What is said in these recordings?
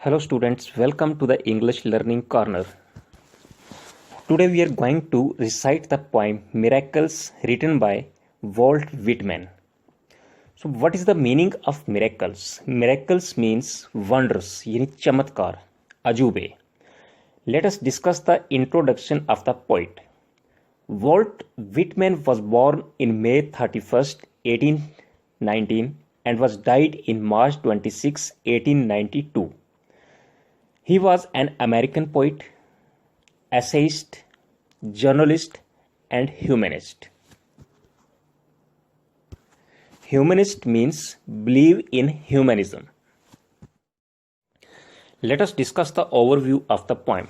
Hello students, welcome to the English Learning Corner. Today we are going to recite the poem Miracles written by Walt Whitman. So what is the meaning of miracles? Miracles means wonders, यानी चमत्कार, अजूबे. Let us discuss the introduction of the poet. Walt Whitman was born in May 31st, 1819 and was died in March 26, 1892. He was an American poet, essayist, journalist, and humanist. Humanist means believe in humanism. Let us discuss the overview of the poem.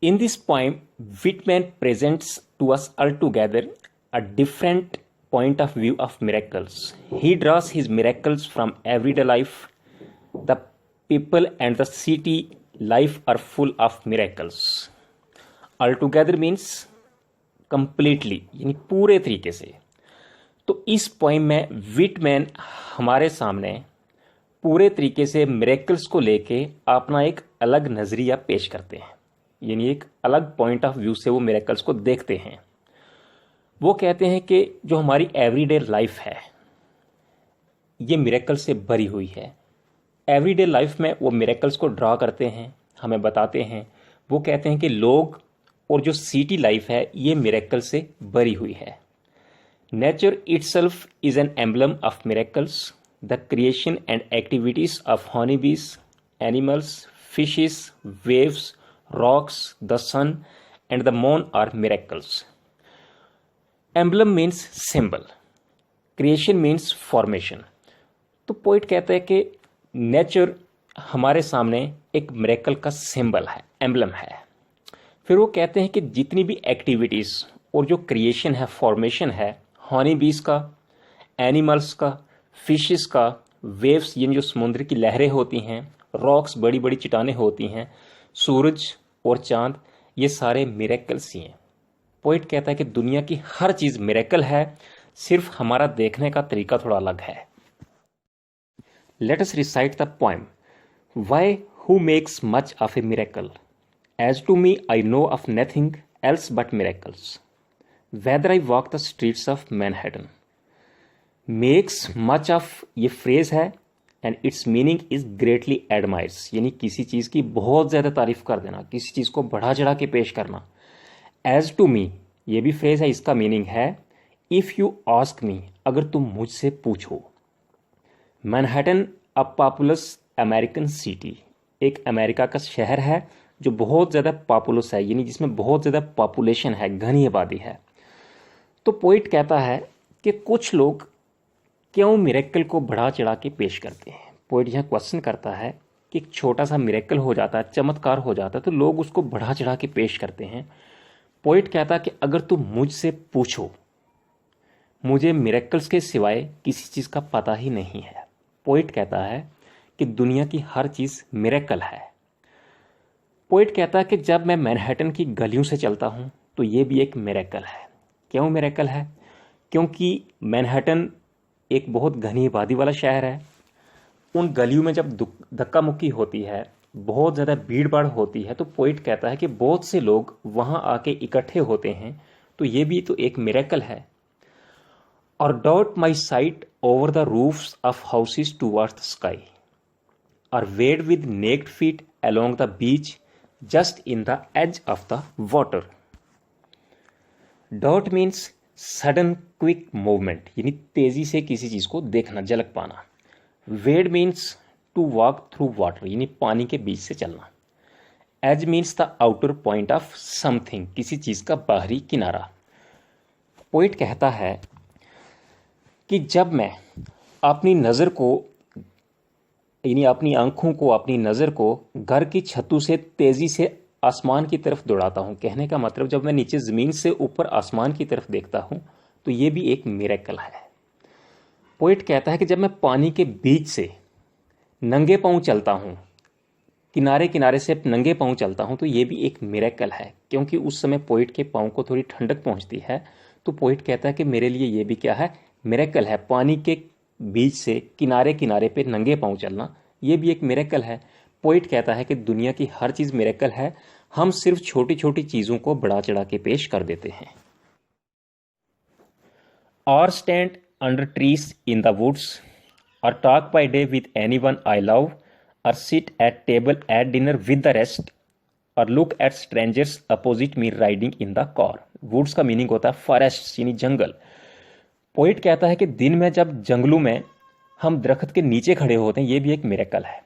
In this poem, Whitman presents to us altogether a different point of view of miracles. He draws his miracles from everyday life. The people and the city life are full of miracles. Altogether means completely, यानी पूरे तरीके से. तो इस poem में Whitman हमारे सामने पूरे तरीके से मिरेकल्स को लेके अपना एक अलग नजरिया पेश करते हैं, यानी एक अलग पॉइंट ऑफ व्यू से वो मिरेकल्स को देखते हैं. वो कहते हैं कि जो हमारी एवरीडे लाइफ है ये मिरेकल से भरी हुई है. एवरीडे लाइफ में वो मिरेकल्स को ड्रा करते हैं, हमें बताते हैं. वो कहते हैं कि लोग और जो सिटी लाइफ है ये मिरेकल से भरी हुई है. Nature itself is an emblem of miracles. The creation and activities of honey bees, animals, fishes, waves, rocks, the sun and the moon are miracles. Emblem means symbol, creation means formation. तो poet कहता है कि nature हमारे सामने एक miracle का symbol है, emblem है. फिर वो कहते हैं कि जितनी भी एक्टिविटीज़ और जो क्रिएशन है, फॉर्मेशन है, हनी बीज का, एनिमल्स का, फिशेस का, वेव्स यानी जो समुद्र की लहरें होती हैं, रॉक्स बड़ी बड़ी चट्टानें होती हैं, सूरज और चांद, ये सारे मिरेकल्स ही हैं. पोइट कहता है कि दुनिया की हर चीज़ मिरेकल है, सिर्फ हमारा देखने का तरीका थोड़ा अलग है. Let us recite the poem. Why, who makes much of a miracle? As to me, I know of nothing else but miracles. Whether I walk the streets of Manhattan. Makes much of ये phrase है and its meaning is greatly admires. यानी किसी चीज़ की बहुत ज़्यादा तारीफ कर देना, किसी चीज़ को बढ़ा चढ़ा के पेश करना. As to me ये भी phrase है, इसका meaning है if you ask me, अगर तुम मुझसे पूछो. मैनहट्टन अ पॉपुलस अमेरिकन सिटी, एक अमेरिका का शहर है जो बहुत ज़्यादा पॉपुलस है, यानी जिसमें बहुत ज़्यादा पॉपुलेशन है, घनी आबादी है. तो पोइट कहता है कि कुछ लोग क्यों मिरेकल को बढ़ा चढ़ा के पेश करते हैं. पोइट यहाँ क्वेश्चन करता है कि एक छोटा सा मिरेकल हो जाता है, चमत्कार हो जाता है, तो लोग उसको बढ़ा चढ़ा के पेश करते हैं. पोइट कहता है कि अगर तुम मुझसे पूछो, मुझे मिरेकल्स के सिवाय किसी चीज़ का पता ही नहीं है. पोइट कहता है कि दुनिया की हर चीज़ मिरेकल है. पोइट कहता है कि जब मैं मैनहट्टन की गलियों से चलता हूँ तो ये भी एक मिरेकल है. क्यों मिरेकल है? क्योंकि मैनहट्टन एक बहुत घनी आबादी वाला शहर है. उन गलियों में जब धक्का मुक्की होती है, बहुत ज़्यादा भीड़ भाड़ होती है, तो पोइट कहता है कि बहुत से लोग वहाँ आके इकट्ठे होते हैं, तो ये भी तो एक मिरेकल है. Or dart my sight over the roofs of houses towards the sky, or wade with naked feet along the beach just in the edge of the water. Dart means sudden quick movement, यानी तेजी से किसी चीज़ को देखना, झलक पाना. Wade means to walk through water, यानी पानी के बीच से चलना. Edge means the outer point of something, किसी चीज़ का बाहरी किनारा. पोइट कहता है कि जब मैं अपनी नज़र को, यानी अपनी आंखों को, अपनी नज़र को घर की छतों से तेज़ी से आसमान की तरफ दौड़ाता हूँ, कहने का मतलब जब मैं नीचे ज़मीन से ऊपर आसमान की तरफ देखता हूँ तो ये भी एक मिरेकल है. पोइट कहता है कि जब मैं पानी के बीच से नंगे पाँव चलता हूँ, किनारे किनारे से नंगे पाँव चलता हूँ, तो ये भी एक मिरेकल है, क्योंकि उस समय पोइट के पाँव को थोड़ी ठंडक पहुँचती है. तो पोइट कहता है कि मेरे लिए ये भी क्या है, मिरेकल है. पानी के बीच से किनारे किनारे पे नंगे पाँव चलना, ये भी एक मिरेकल है. पोइट कहता है कि दुनिया की हर चीज़ मिरेकल है, हम सिर्फ छोटी छोटी चीज़ों को बढ़ा चढ़ा के पेश कर देते हैं। और stand under trees in the woods, और talk by day with anyone I love, और sit at table at dinner with the rest, और look at strangers opposite me riding in the car. Woods का मीनिंग होता है forest यानी जंगल। Poet कहता है कि दिन में जब जंगलों में हम दरख्त के नीचे खड़े होते हैं, ये भी एक मिरेकल है,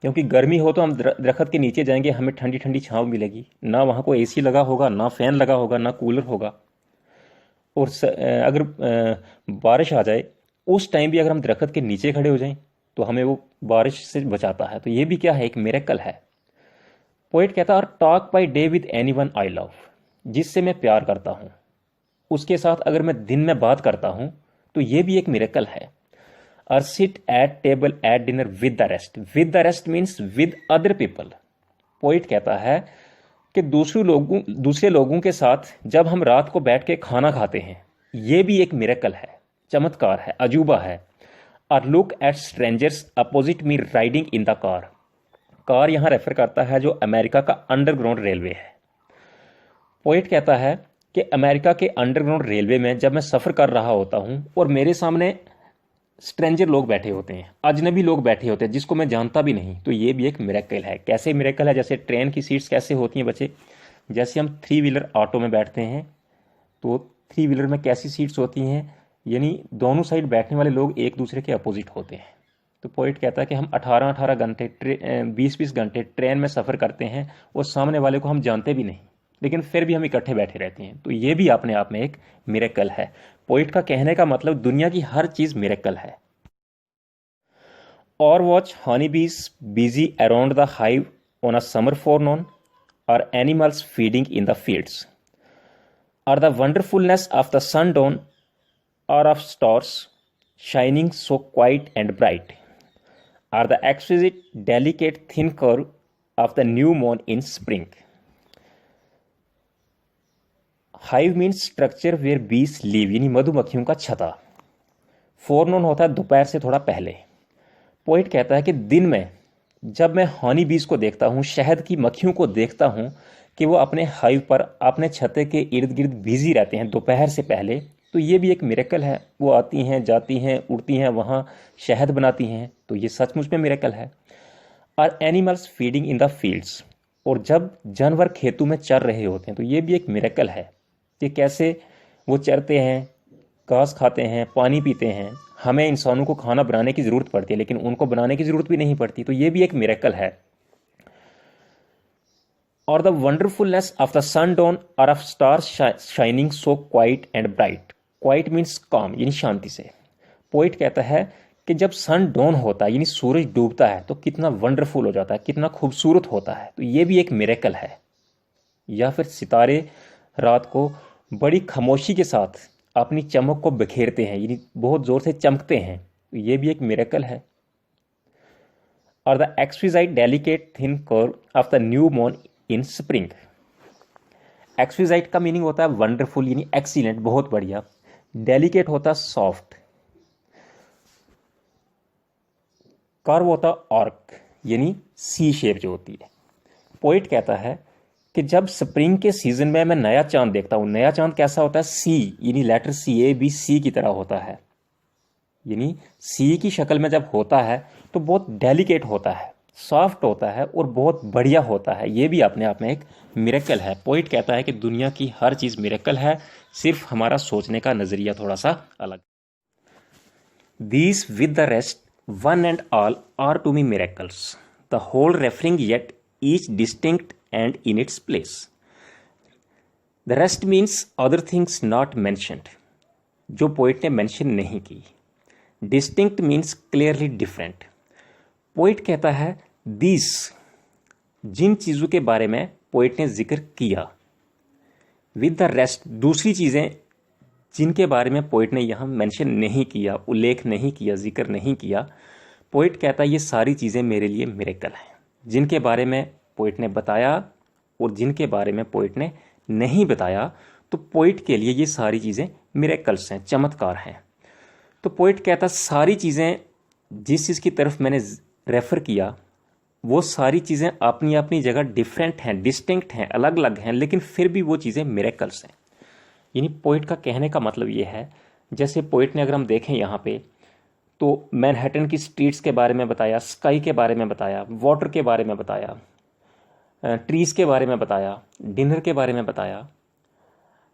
क्योंकि गर्मी हो तो हम दरख्त के नीचे जाएंगे, हमें ठंडी ठंडी छांव मिलेगी, ना वहाँ कोई एसी लगा होगा, ना फैन लगा होगा, ना कूलर होगा। और अगर बारिश आ जाए उस टाइम भी अगर हम दरख्त के नीचे खड़े हो जाएं तो हमें वो बारिश से बचाता है। तो ये भी क्या है, एक मिरेकल है। पोइट कहता है, और talk by day with anyone I love, जिससे मैं प्यार करता हूँ उसके साथ अगर मैं दिन में बात करता हूँ तो ये भी एक मिरेकल है। और sit at table at dinner with the rest, with the rest means with other people. Poet कहता है कि दूसरे लोगों के साथ जब हम रात को बैठ के खाना खाते हैं, ये भी एक मिरेकल है, चमत्कार है, अजूबा है। और look at strangers opposite me riding in the car, car यहाँ रेफर करता है जो अमेरिका का अंडरग्राउंड रेलवे है। पोइट कहता है कि अमेरिका के अंडरग्राउंड रेलवे में जब मैं सफ़र कर रहा होता हूँ और मेरे सामने स्ट्रेंजर लोग बैठे होते हैं, अजनबी लोग बैठे होते हैं जिसको मैं जानता भी नहीं, तो ये भी एक मिरेकल है। कैसे मिरेकल है, जैसे ट्रेन की सीट्स कैसे होती हैं बच्चे, जैसे हम 3 व्हीलर ऑटो में बैठते हैं तो 3 व्हीलर में कैसी सीट्स होती हैं, यानी दोनों साइड बैठने वाले लोग एक दूसरे के अपोजिट होते हैं। तो पोइट कहता है कि हम 18-18 घंटे 20-20 घंटे ट्रेन में सफ़र करते हैं और सामने वाले को हम जानते भी नहीं, लेकिन फिर भी हम इकट्ठे बैठे रहते हैं। तो ये भी अपने आप में एक मिरेकल है। पोइट का कहने का मतलब दुनिया की हर चीज़ मिरेकल है। और watch honey bees busy around the hive on a summer forenoon, और animals feeding in the fields, और the wonderfulness of the sundown और of stars shining so quiet and bright, or the exquisite delicate thin curve of the new moon in spring. Hive means structure where bees live, यानी मधुमक्खियों का छता। फोरनून होता है दोपहर से थोड़ा पहले। पोइट कहता है कि दिन में जब मैं हनी बीज को देखता हूँ, शहद की मक्खियों को देखता हूँ कि वो अपने हाइव पर अपने छते के इर्द गिर्द बिजी रहते हैं दोपहर से पहले, तो ये भी एक मिरेकल है। वो आती हैं, जाती हैं, उड़ती हैं, वहाँ शहद बनाती हैं, तो ये सचमुच में मिरेकल है। और animals feeding in the fields, और जब जानवर खेतों में चर रहे होते हैं तो ये भी एक मिरेकल है कि कैसे वो चरते हैं, घास खाते हैं, पानी पीते हैं। हमें इंसानों को खाना बनाने की ज़रूरत पड़ती है लेकिन उनको बनाने की ज़रूरत भी नहीं पड़ती, तो ये भी एक मिरेकल है। और the wonderfulness of the sundown और of stars shining so quiet and bright, quite means काम यानी शांति से। पोइट कहता है कि जब सन डाउन होता है यानी सूरज डूबता है तो कितना वंडरफुल हो जाता है, कितना खूबसूरत होता है, तो ये भी एक मिरेकल है। या फिर सितारे रात को बड़ी खामोशी के साथ अपनी चमक को बिखेरते हैं, यानी बहुत ज़ोर से चमकते हैं, तो ये भी एक मिरेकल है। और the exquisite delicate thin curve of the new moon in spring, exquisite का मीनिंग होता है वंडरफुल यानी एक्सीलेंट, बहुत बढ़िया। डेलिकेट होता सॉफ्ट, कर्व होता आर्क यानी सी शेप जो होती है। पोइट कहता है कि जब स्प्रिंग के सीजन में मैं नया चांद देखता हूं, नया चांद कैसा होता है, सी यानी letter C, A B C की तरह होता है, यानी सी की शक्ल में जब होता है तो बहुत डेलिकेट होता है, सॉफ्ट होता है और बहुत बढ़िया होता है। ये भी अपने आप में एक मिरेकल है। पोइट कहता है कि दुनिया की हर चीज़ मिरेकल है, सिर्फ हमारा सोचने का नज़रिया थोड़ा सा अलग। These with the rest, one and all, are to me miracles, the whole referring yet each distinct and in its place. The rest means other things not mentioned, जो पोइट ने मेंशन नहीं की। Distinct means clearly different. Poet कहता है these, जिन चीज़ों के बारे में पोइट ने जिक्र किया, विद द रेस्ट, दूसरी चीज़ें जिनके बारे में पोइट ने यहाँ मेंशन नहीं किया, उल्लेख नहीं किया, जिक्र नहीं किया, पोइट कहता है ये सारी चीज़ें मेरे लिए मिरेकल हैं। जिनके बारे में पोइट ने बताया और जिनके बारे में पोइट ने नहीं बताया, तो पोइट के लिए ये सारी चीज़ें मिरेकल्स हैं, चमत्कार हैं। तो पोइट कहता सारी चीज़ें जिस चीज़ की तरफ मैंने रेफ़र किया वो सारी चीज़ें अपनी अपनी जगह डिफरेंट हैं, डिस्टिंक्ट हैं, अलग अलग हैं, लेकिन फिर भी वो चीज़ें मिरेकल्स हैं। यानी पोइट का कहने का मतलब ये है, जैसे पोइट ने अगर हम देखें यहाँ पे, तो मैनहट्टन की स्ट्रीट्स के बारे में बताया, स्काई के बारे में बताया, वाटर के बारे में बताया, ट्रीज़ के बारे में बताया, डिनर के बारे में बताया,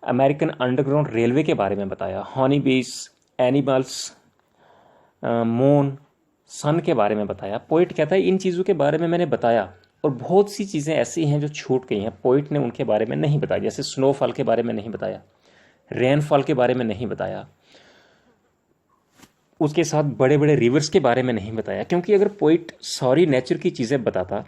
अमेरिकन अंडरग्राउंड रेलवे के बारे में बताया, हनी बीस, एनिमल्स, मून, सन के बारे में बताया। पोइट कहता है इन चीज़ों के बारे में मैंने बताया और बहुत सी चीज़ें ऐसी हैं जो छूट गई हैं, पोइट ने उनके बारे में नहीं बताया। जैसे स्नोफॉल के बारे में नहीं बताया, रेनफॉल के बारे में नहीं बताया, उसके साथ बड़े बड़े रिवर्स के बारे में नहीं बताया, क्योंकि अगर पोइट सारी नेचर की चीज़ें बताता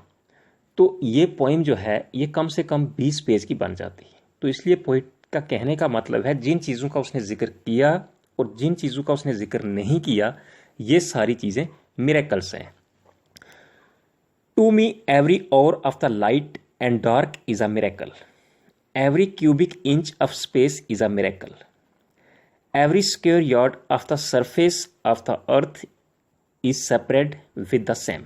तो ये पोइम जो है ये कम से कम 20 पेज की बन जाती। तो इसलिए पोइट का कहने का मतलब है जिन चीज़ों का उसने जिक्र किया और जिन चीज़ों का उसने जिक्र नहीं किया, ये सारी चीज़ें मिरेकल्स हैं। To me every hour of the light and dark is a miracle, every cubic inch of space is a miracle, every square yard of the surface of the earth is separate with the same.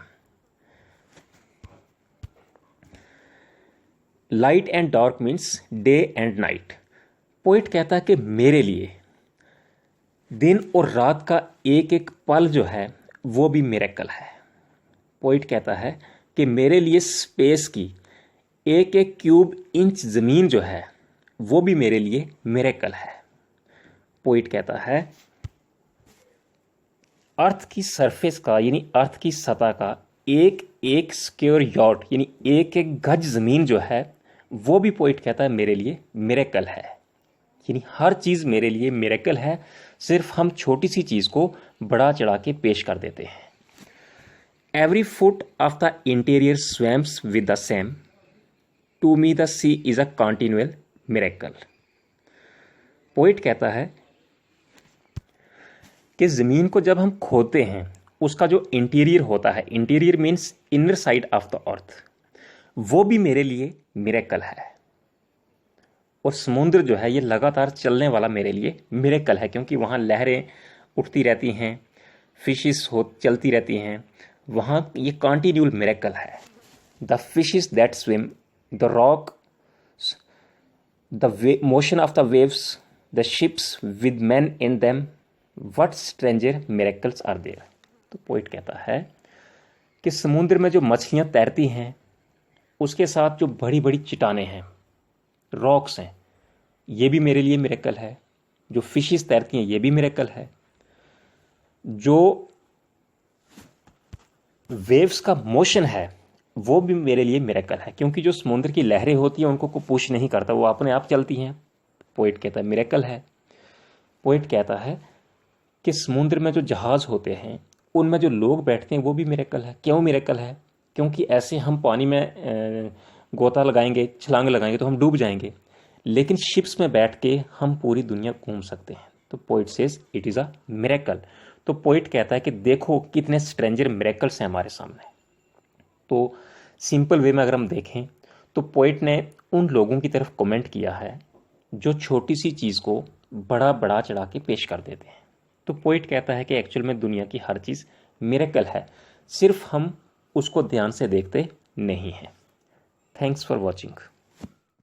Light and dark means day and night. Poet कहता है कि मेरे लिए दिन और रात का एक एक पल जो है वो भी मिरेकल है। पोइट कहता है कि मेरे लिए स्पेस की एक एक क्यूब इंच ज़मीन जो है वो भी मेरे लिए मिरेकल है। पोइट कहता है अर्थ की सरफेस का यानी अर्थ की सतह का एक एक स्क्वायर यार्ड यानी एक एक गज ज़मीन जो है वो भी पोइट कहता है मेरे लिए मिरेकल है। यानी हर चीज़ मेरे लिए मिरेकल है, सिर्फ हम छोटी सी चीज़ को बढ़ा चढ़ा के पेश कर देते हैं। Every foot of the interior swims with the same, to me the sea is a continual miracle. Poet कहता है कि ज़मीन को जब हम खोदते हैं उसका जो इंटीरियर होता है, interior means inner side of the अर्थ, वो भी मेरे लिए मिरेकल है। और समुद्र जो है ये लगातार चलने वाला मेरे लिए मिरेकल है, क्योंकि वहाँ लहरें उठती रहती हैं, फिशेस हो चलती रहती हैं, वहाँ ये कॉन्टिन्यूअल मिरेकल है। The fishes that swim, the rock, the motion of the waves, the ships with man in them, what stranger miracles are there. तो पोइट कहता है कि समुद्र में जो मछलियाँ तैरती हैं उसके साथ जो बड़ी बड़ी चट्टानें हैं, रॉक्स हैं, ये भी मेरे लिए मिरेकल है। जो फिशेस तैरती हैं ये भी मिरेकल है। जो वेव्स का मोशन है वो भी मेरे लिए मिरेकल है, क्योंकि जो समुद्र की लहरें होती हैं उनको कोई पुश नहीं करता, वो अपने आप चलती हैं। पोइट कहता है मिरेकल है। पोइट कहता है कि समुद्र में जो जहाज़ होते हैं उनमें जो लोग बैठते हैं वो भी मिरेकल है। क्यों मिरेकल है? क्योंकि ऐसे हम पानी में गोता लगाएंगे, छलांग लगाएंगे तो हम डूब जाएंगे, लेकिन शिप्स में बैठ के हम पूरी दुनिया घूम सकते हैं। तो poet says it is a miracle. तो पोइट कहता है कि देखो कितने स्ट्रेंजर मिरेकल्स हैं हमारे सामने। तो सिंपल वे में अगर हम देखें तो पोइट ने उन लोगों की तरफ कमेंट किया है जो छोटी सी चीज़ को बड़ा बड़ा चढ़ा के पेश कर देते हैं। तो पोइट कहता है कि एक्चुअल में दुनिया की हर चीज़ मिरेकल है, सिर्फ हम उसको ध्यान से देखते नहीं हैं। Thanks for watching.